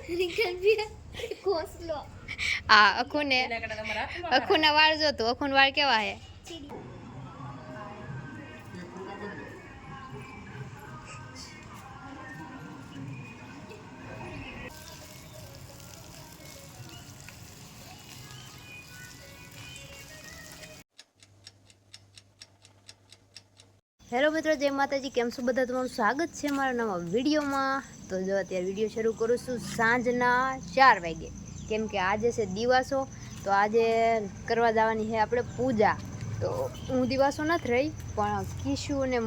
આ અખુના વાળ જો તો અખુના વાળ કેવા હે. હેલો મિત્રો, જય માતાજી. કેમ છો બધા? તમારું સ્વાગત છે મારા નવા વિડીયોમાં. તો જો અત્યારે વિડીયો શરૂ કરું છું સાંજના 4 વાગે, કેમ કે આજે છે દિવાસો. તો આજે કરવા જવાની છે આપણે પૂજા. તો હું દિવાસો નથી રહી, પણ કિશુ અને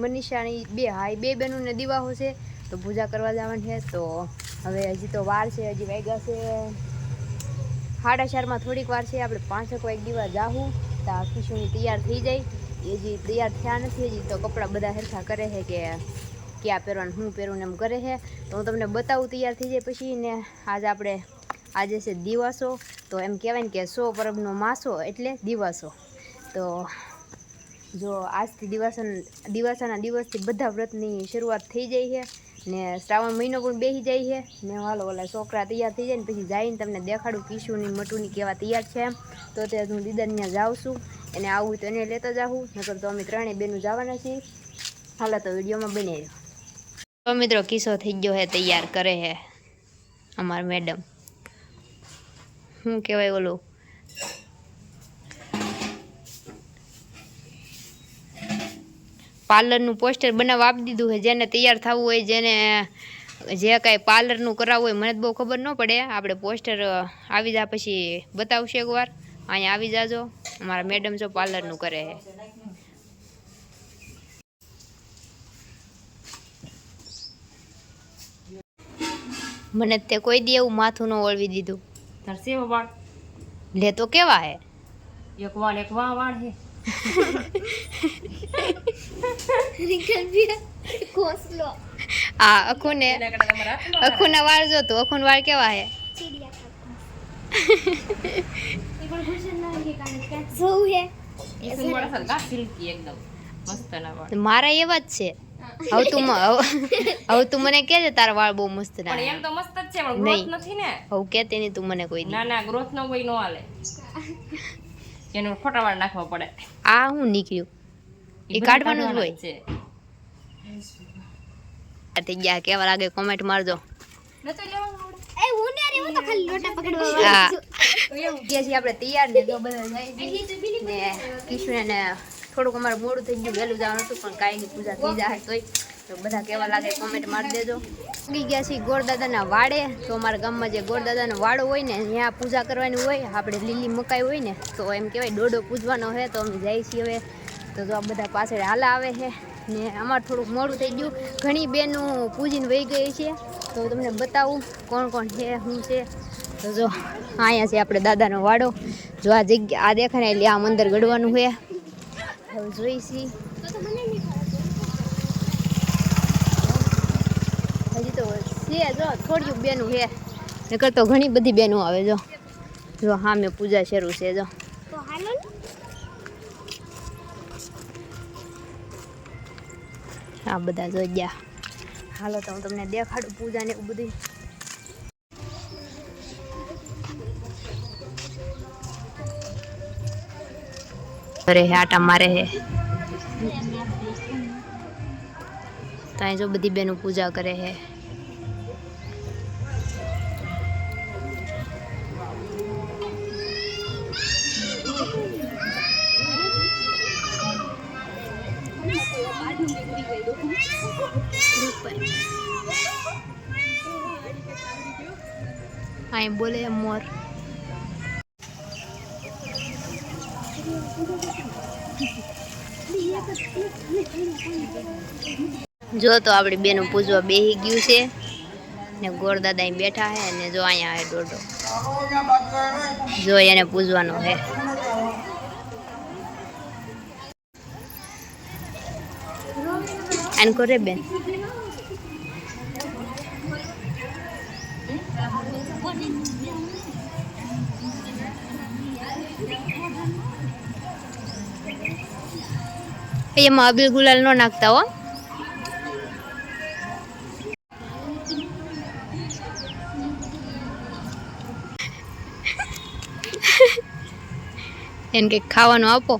મનીષાની બે બહેનોને દિવાસો છે, તો પૂજા કરવા જવાની છે. તો હવે હજી તો વાર છે, હજી વાગ્યા છે 4:30. થોડીક વાર છે, આપણે 5 વાગે દિવા જાહું. તો કિશુની તૈયાર થઈ જાય. એ જે તૈયાર થયા નથી હજી, તો કપડાં બધા સરખા કરે છે કે ક્યાં પહેરવાનું, શું પહેરવું એમ કરે છે. તો હું તમને બતાવું તૈયાર થઈ જાય પછી ને. આજે છે દિવાસો. તો એમ કહેવાય ને કે 100 પરબનો માસો એટલે દિવાસો. તો જો આજથી દિવાસાના દિવસથી બધા વ્રતની શરૂઆત થઈ જાય છે ને. શ્રાવણ મહિનો પણ બેસી જાય છે ને. હાલો ઓલા છોકરા તૈયાર થઈ જાય ને પછી જઈને તમને દેખાડું કિશુની મટુની કેવા તૈયાર છે એમ. તો અત્યારે હું દીદાને જાઉં છું, એને આવું તો એને લેતા જાઉં, નકર તો અમે ત્રણેય બેનું જવાના છીએ. હાલો તો વિડીયોમાં બની રહ્યો. તો મિત્રો કિસ્સો થઈ ગયો હે, તૈયાર કરે હે અમાર મેડમ. શું કહેવાય ઓલું, પાર્લરનું પોસ્ટર બનાવવા આપી દીધું છે. જેને તૈયાર થવું હોય, જેને જે કાંઈ પાર્લરનું કરાવવું હોય, મને તો બહુ ખબર ન પડે. આપણે પોસ્ટર આવી જાય પછી બતાવશે એકવાર. અહીંયા આવી જાજો. અમારા મેડમ જો પાર્લરનું કરે છે. મને તે કોઈ દી એવું માથું ન ઓળવી દીધું. લે તો કેવા હે, એક વાળ હે. આ અખુના વાળ જો તો અખુના વાળ કેવા હે. મારા એવા જ છે. હવે તું મને કે છે તારા વાળ બહુ મસ્ત ના. પણ એમ તો મસ્ત જ છે, પણ ગ્રોથ નથી ને. હવે કેતી નહીં તું મને કોઈ દી. ના ગ્રોથ નો કોઈ નો હાલે. એનું ખોટા વાળ નાખવા પડે. આ હું નીકળ્યું એ કાઢવાનું જ હોય છે. થઈ ગયા કેવા લાગે કોમેન્ટ મારજો. આપણે તૈયાર ને જો બધા ને કિશુને થોડુંક અમારે મોડું થઈ ગયું, વહેલું જવાનું હતું, પણ કાંઈ નહીં, પૂજા થઈ જાય તોય. તો બધા કેવા લાગે કોમેન્ટ મારી દેજો. ઉગી ગયા છીએ ગોરદાદાના વાડે. તો અમારા ગામમાં જે ગોરદાદાનો વાડો હોય ને, ત્યાં પૂજા કરવાની હોય. આપણે લીલી મકાઈ હોય ને, તો એમ કહેવાય દોડો પૂજવાનો છે. તો અમે જઈએ છીએ હવે. તો જો આ બધા પાછળ હાલા આવે છે ને. અમારે થોડુંક મોડું થઈ ગયું, ઘણી બેનું પૂજીને વહી ગઈ છે. તો તમને બતાવું કોણ કોણ છે, શું છે. તો જો અહીંયા છે આપણે દાદાનો વાડો. જો આ જગ્યા આ દેખાય ને, એટલે આ મંદિર ગળવાનું છે. હવે જોઈશી. હજી તો છે જો થોડીયું બેનું છે, નકર તો ઘણી બધી બેનું આવે. જો હા મેં પૂજા શરૂ છે. જો આ બધા જોઈ ગયા. હાલો તો હું તમને દેખાડું પૂજા ને એવું બધું. અરે આટા મારે હે. ત્યાં જો બધી બેનો પૂજા કરે છે. અહીં બોલે મોર. જો તો આપણી બેનું પૂજવા બેસી ગયું છે ને. ગોરદાદા અહીં બેઠા છે ને. જો અહીંયા આવે દોડો, જો એને પૂજવાનો છે. આન કરે બેન. એમાં અબીલ ગુલાલ ન નાખતા હો. એને કંઈક ખાવાનું આપો.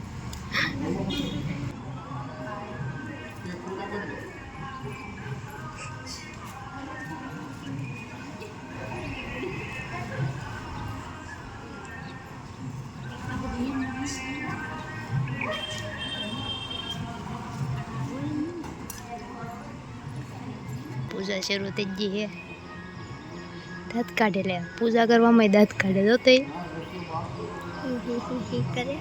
પૂજા શરૂ થઈ ગઈ છે. દાંત કાઢે લે, પૂજા કરવામાં દાંત કાઢે તો તે કરે.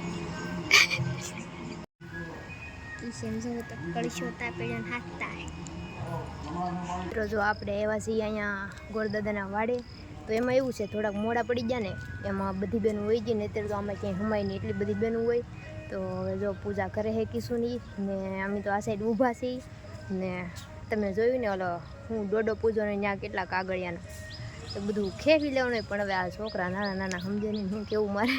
જો આપણે એવા છીએ અહીંયા ગોરદાદાના વાડે, તો એમાં એવું છે થોડાક મોડા પડી ગયા ને એમાં બધી બેનું હોય ગઈ ને, અત્યારે તો આમાં ક્યાંય હમાય નહીં એટલી બધી બેનું હોય. તો હવે જો પૂજા કરે છે કિશુની ને અમે તો આ સાઈડ ઊભા છીએ ને તમે જોયું ને ઓલો હું ડોડો પૂજો ને ત્યાં કેટલા કાગળિયાના તો બધું ખેંચી લેવાનું. પણ હવે આ છોકરા નાના નાના સમજે નહીં હું કેવું મારે.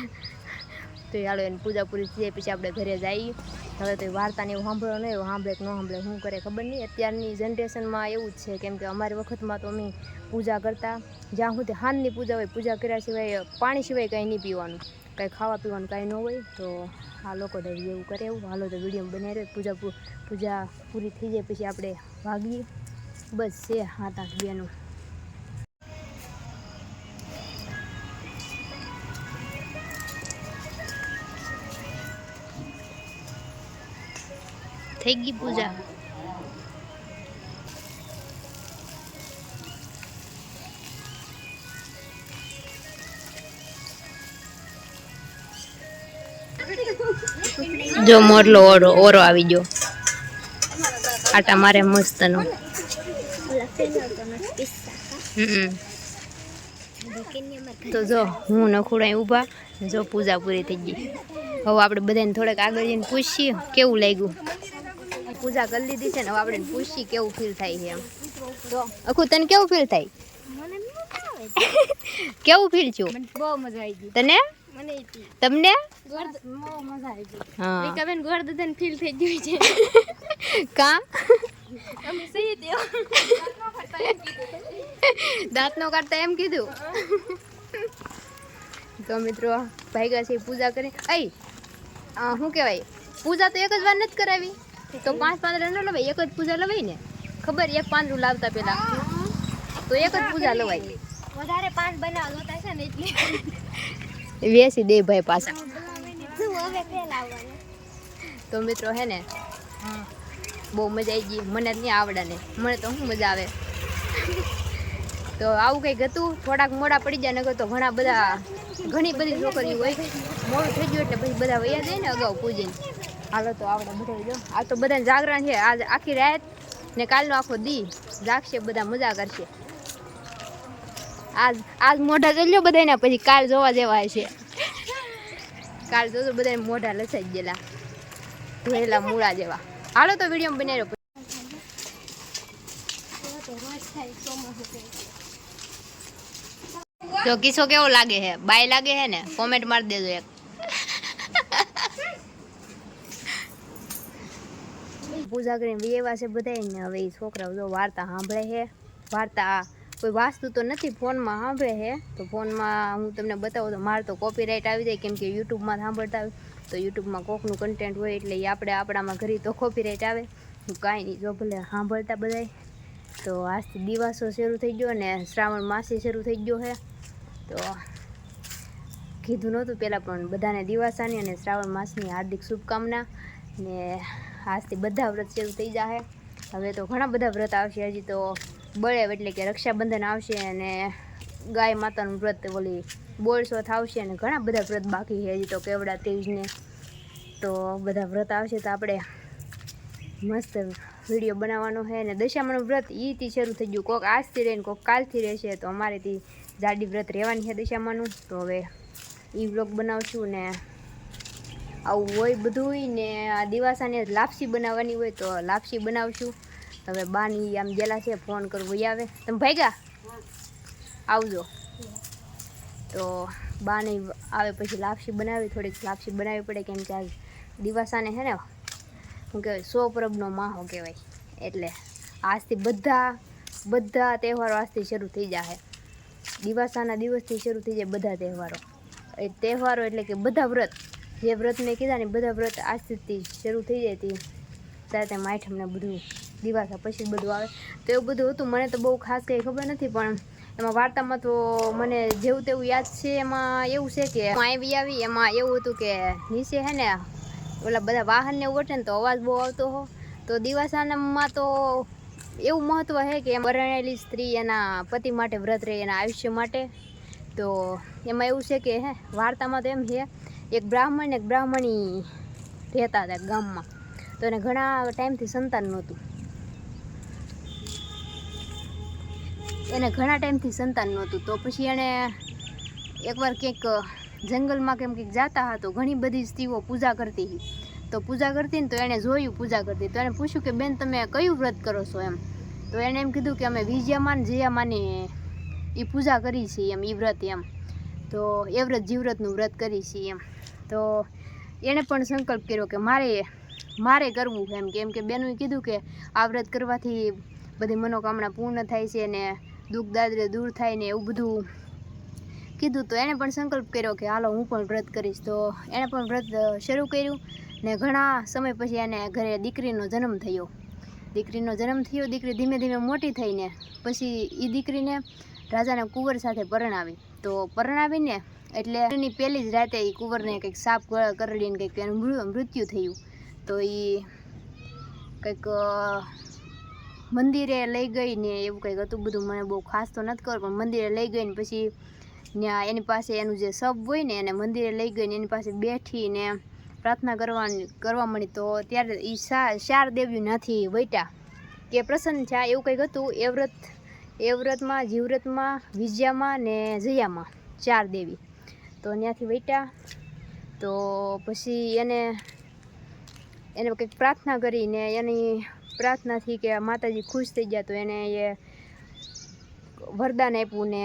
તો હાલો એને પૂજા પૂરી થઈ જાય પછી આપણે ઘરે જઈએ. હવે તો વાર્તાને એવું સાંભળો નહીં, એવું સાંભળે કે ન સાંભળે શું કરે ખબર નહીં. અત્યારની જનરેશનમાં એવું જ છે, કેમ કે અમારી વખતમાં તો અમે પૂજા કરતા જ્યાં સુધી હાનની પૂજા હોય, પૂજા કર્યા સિવાય પાણી સિવાય કંઈ નહીં પીવાનું, કંઈ ખાવા પીવાનું કાંઈ ન હોય. તો આ લોકો તો એવું કરે એવું. હાલો તો વિડીયો બનાવી રહ્યો. પૂજા પૂરી થઈ જાય પછી આપણે ભાગીએ. બસ છે 7-8 બેનું. થઈ ગઈ પૂજા. જો મોરલો ઓરો આવી ગયો આટા મારે મસ્તનો. તો જો હું નખુડા ઊભા, જો પૂજા પૂરી થઈ ગઈ. હવે આપણે બધાને થોડાક આગળ જઈને પૂછીએ કેવું લાગ્યું. પૂજા કરી લીધી છે ને, હવે આપણે પૂછીએ કેવું ફીલ થાય છે એમ. તો અખુ તને કેવું ફીલ થાય? કેવું ફીલ થયું? બહુ મજા આવી ગઈ. તને? તમને? હા ગોરદાદાને ફીલ થઈ ગયું છે. કા દાંત નો કાઢતા એમ કીધું. તો મિત્રો ભાગ્યા છે પૂજા કરી. શું કહેવાય, પૂજા તો એક જ વાર નથી કરાવી તો 5 પાંદડા ન લવાય, એક જ પૂજા લવાય ને. ખબર 1 પાંદડું લાવતા પેલા તો એક જ પૂજા લવાય. વધારે 5 બનાવતા છે ને એટલે વેસી દે ભાઈ પાછા. તો મિત્રો હે ને બહુ મજા આવી ગઈ. મને જ નહીં આવડે ને, મને તો શું મજા આવે. તો આવું કંઈક હતું. થોડાક મોડા પડી જાય નગર તો ઘણી બધી છોકરીઓ હોય મોડું થઈ ગયું એટલે પછી બધા વયા જાય ને અગાઉ પૂજીને. હાલો તો આવડે બધા જો આ તો બધાને જાગરણ છે. આજ આખી રાત ને કાલનો આખો દી જાગશે, બધા મજા કરશે. આજ મોઢા જોઈ લો બધાના, પછી કાલ જોવા જેવા છે. કાલ જોજો બધા મોઢા લસાઈ ગયેલા ધોયેલા મૂળા જેવા. હાલો તો વિડીયો બનાવ્યો. જો કિસ્સો કેવો લાગે છે, બાય લાગે છે ને, કોમેન્ટ મારી દેજો એક. પૂજા કરીને એવા છે બધા ને. હવે એ છોકરાઓ જો વાર્તા સાંભળે છે. વાર્તા કોઈ વાસ્તુ તો નથી, ફોનમાં સાંભળે છે. તો ફોનમાં હું તમને બતાવું તો મારે તો કોપીરાઇટ આવી જાય, કેમ કે યુટ્યુબમાં સાંભળતા હોય તો યુટ્યુબમાં કોકનું કન્ટેન્ટ હોય એટલે એ આપણામાં ઘરી તો કોપીરાઇટ આવે. કાંઈ નહીં, જો ભલે સાંભળતા બધાય. તો આજથી દિવાસો શરૂ થઈ ગયો ને શ્રાવણ માસે શરૂ થઈ ગયો છે. તો કીધું નહોતું પહેલાં, પણ બધાને દિવાસાની અને શ્રાવણ માસની હાર્દિક શુભકામના. ને આજથી બધા વ્રત શરૂ થઈ જશે. હવે તો ઘણા બધા વ્રત આવશે. હજી તો બળેવ એટલે કે રક્ષાબંધન આવશે અને ગાય માતાનું વ્રત ઓલી બોળસોથ આવશે અને ઘણા બધા વ્રત બાકી છે હજી તો. કેવડા ત્રીજને તો બધા વ્રત આવશે તો આપણે મસ્ત વિડીયો બનાવવાનો છે. અને દશામાનું વ્રત એથી શરૂ થઈ ગયું. કોઈક આજથી રહીને કોઈક કાલથી રહેશે. તો અમારેથી જાડી વ્રત રહેવાની છે દશામાનું. તો હવે એ વ્લોગ બનાવશું ને આવું હોય બધું. ને આ દિવાસાને લાપસી બનાવવાની હોય તો લાપસી બનાવશું. હવે બાની આમ ગેલા છે, ફોન કરવો આવે. તમે ભાગ્યા આવજો. તો બાની આવે પછી લાપસી બનાવી, થોડીક લાપસી બનાવવી પડે, કેમ કે આ દિવાસાને છે ને શું કહેવાય 100 પરબનો માહો કહેવાય. એટલે આજથી બધા તહેવારો આજથી શરૂ થઈ જશે. દિવાસાના દિવસથી શરૂ થઈ જાય બધા તહેવારો. એ તહેવારો એટલે કે બધા વ્રત જે વ્રત મેં કીધા ને બધા વ્રત આજથી શરૂ થઈ જાય હતી ત્યારે માઠમને બધું દિવાસા પછી બધું આવે તો એવું બધું હતું. મને તો બહુ ખાસ કંઈ ખબર નથી, પણ એમાં વાર્તામાં તો મને જેવું તેવું યાદ છે. એમાં એવું છે કે આવી એમાં એવું હતું કે નીચે હે ને ઓલા બધા વાહનને ઓટે ને તો અવાજ બહુ આવતો હો. તો દિવાસાનામાં તો એવું મહત્ત્વ છે કે પરણેલી સ્ત્રી એના પતિ માટે વ્રત રહે એના આયુષ્ય માટે. તો એમાં એવું છે કે હે વાર્તામાં તો એમ છે એક બ્રાહ્મણી રહેતા હતા ગામમાં. તો એને ઘણા ટાઈમથી સંતાન નહોતું. તો પછી એણે એકવાર ક્યાંક જંગલમાં કેમ કંઈક જતા હતા તો ઘણી બધી સ્ત્રીઓ પૂજા કરતી હતી. તો પૂજા કરતી ને તો એણે જોયું પૂજા કરતી, તો એણે પૂછ્યું કે બેન તમે કયું વ્રત કરો છો એમ. તો એણે એમ કીધું કે અમે વિજયામાન જયામાની એ પૂજા કરી છે એમ, એ વ્રત એમ. તો એ વ્રત જીવ્રતનું વ્રત કરી છે એમ. તો એણે પણ સંકલ્પ કર્યો કે મારે કરવું એમ. કેમ કે બેનોએ કીધું કે આ વ્રત કરવાથી બધી મનોકામના પૂર્ણ થાય છે ને દુઃખ દારિદ્ર્ય દૂર થાય ને એવું બધું કીધું. તો એણે પણ સંકલ્પ કર્યો કે હાલો હું પણ વ્રત કરીશ. તો એણે પણ વ્રત શરૂ કર્યું ને ઘણા સમય પછી એને ઘરે દીકરીનો જન્મ થયો. દીકરી ધીમે ધીમે મોટી થઈને પછી એ દીકરીને રાજાના કુંવર સાથે પરણાવી. તો પરણાવીને એટલે એની પહેલી જ રાતે એ કુંવરને કંઈક સાપ કરડીને કંઈક એનું મૃત્યુ થયું. તો એ કંઈક મંદિરે લઈ ગઈ ને એવું કંઈક હતું, બધું મને બહુ ખાસ તો નથી ખબર, પણ મંદિરે લઈ ગઈ ને પછી ત્યાં એની પાસે એનું જે શબ હોય ને એને મંદિરે લઈ ગઈ ને એની પાસે બેઠીને પ્રાર્થના કરવા મળી. તો ત્યારે એ 4 દેવીઓ ત્યાંથી વટ્યા કે પ્રસન્ન થયા એવું કંઈક હતું. એ વ્રતમાં જીવ્રતમાં વિજયામાં ને જયામાં 4 દેવી તો ત્યાંથી વટ્યા. તો પછી એને કંઈક પ્રાર્થના કરીને એની પ્રાર્થનાથી કે માતાજી ખુશ થઈ ગયા. તો એને એ વરદાન આપ્યું ને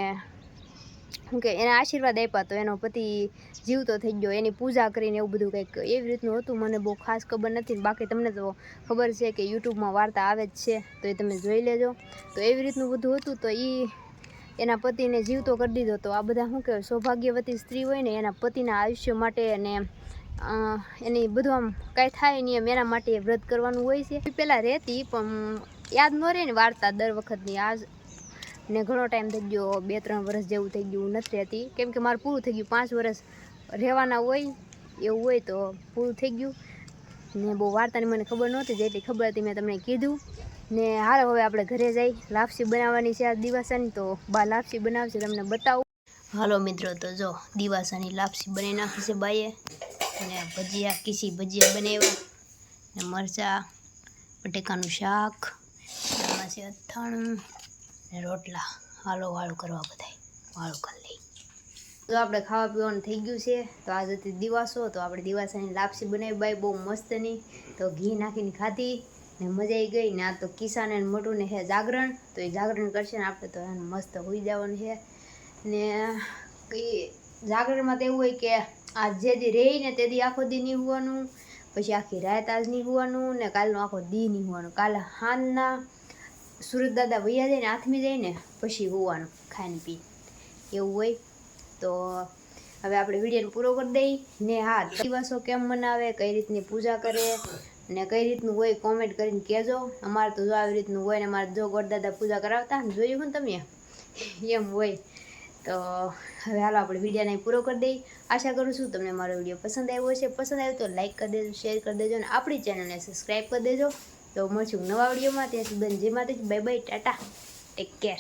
શું કે એને આશીર્વાદ આપ્યા. તો એનો પતિ જીવતો થઈ ગયો, એની પૂજા કરીને એવું બધું કંઈક એવી રીતનું હતું. મને બહુ ખાસ ખબર નથી, બાકી તમને તો ખબર છે કે યુટ્યુબમાં વાર્તા આવે જ છે, તો એ તમે જોઈ લેજો. તો એવી રીતનું બધું હતું. તો એ એના પતિને જીવતો કરી દીધો. તો આ બધા શું કહેવાય સૌભાગ્યવતી સ્ત્રી હોય ને એના પતિના આયુષ્ય માટે અને એની બધું આમ કાંઈ થાય નહીં એમ એના માટે વ્રત કરવાનું હોય છે. પહેલાં રહેતી પણ યાદ ન રહે ને વાર્તા દર વખતની. આજ ને ઘણો ટાઈમ થઈ ગયો, 2-3 વર્ષ જેવું થઈ ગયું નથી રહેતી. કેમ કે મારું પૂરું થઈ ગયું, 5 વર્ષ રહેવાના હોય એવું હોય તો પૂરું થઈ ગયું ને બહુ વાર્તાની મને ખબર નહોતી. જેટલી ખબર હતી મેં તમને કીધું ને. હાલો હવે આપણે ઘરે જઈ લાપસી બનાવવાની છે આ દિવાસાની. તો બા લાપસી બનાવશે તમને બતાવું. હાલો મિત્રો, તો જો દિવાસાની લાપસી બનાવી નાખી છે બાઈએ ને ભજીયા ભજીયા બનાવ્યા ને મરચાં બટેકાનું શાક, એમાં છે અથાણું ને રોટલા. હાલો વાળું કરવા બધાય વાળું કરી લઈ. તો આપણે ખાવા પીવાનું થઈ ગયું છે. તો આજ હતી દિવાસો. તો આપણે દિવાસાની લાપસી બનાવી બાઈ બહુ મસ્તની. તો ઘી નાખીને ખાધી ને મજા આવી ગઈ ને. આ તો કિસાન અને મોટું ને હે જાગરણ, તો એ જાગરણ કરશે ને આપણે તો એને મસ્ત હોઈ જવાનું છે ને. કંઈ જાગરણમાં તો એવું હોય કે આ જે દી રહી ને તે દી આખો દી નહીં હોવાનું, પછી આખી રાત આજ નહીં હોવાનું ને કાલનો આખો દી નહીં હોવાનું. કાલે હાંજના સુરત દાદા વૈયા જાય ને આથમી જાય ને પછી હોવાનું ખાઈને પી એવું હોય. તો હવે આપણે વિડીયોને પૂરો કરી દઈ ને. હા, દિવાસો કેમ મનાવે, કઈ રીતની પૂજા કરે ને કઈ રીતનું હોય કોમેન્ટ કરીને કહેજો. અમારે તો જો આવી રીતનું હોય ને અમારે જો ગોરદાદા પૂજા કરાવતા જોયું ને તમે એમ હોય. તો હવે હાલો આપણે વિડીયોને પૂરો કરી દઈ. આશા કરું છું તમને મારો વિડીયો પસંદ આવ્યો હશે. પસંદ આવ્યો તો લાઈક કરી દેજો, શેર કરી દેજો અને આપણી ચેનલને સબસ્ક્રાઈબ કરી દેજો. તો મળશું નવા વિડીયોમાં. ત્યાં સુધી જય માતાજી, bye bye, Tata, take care.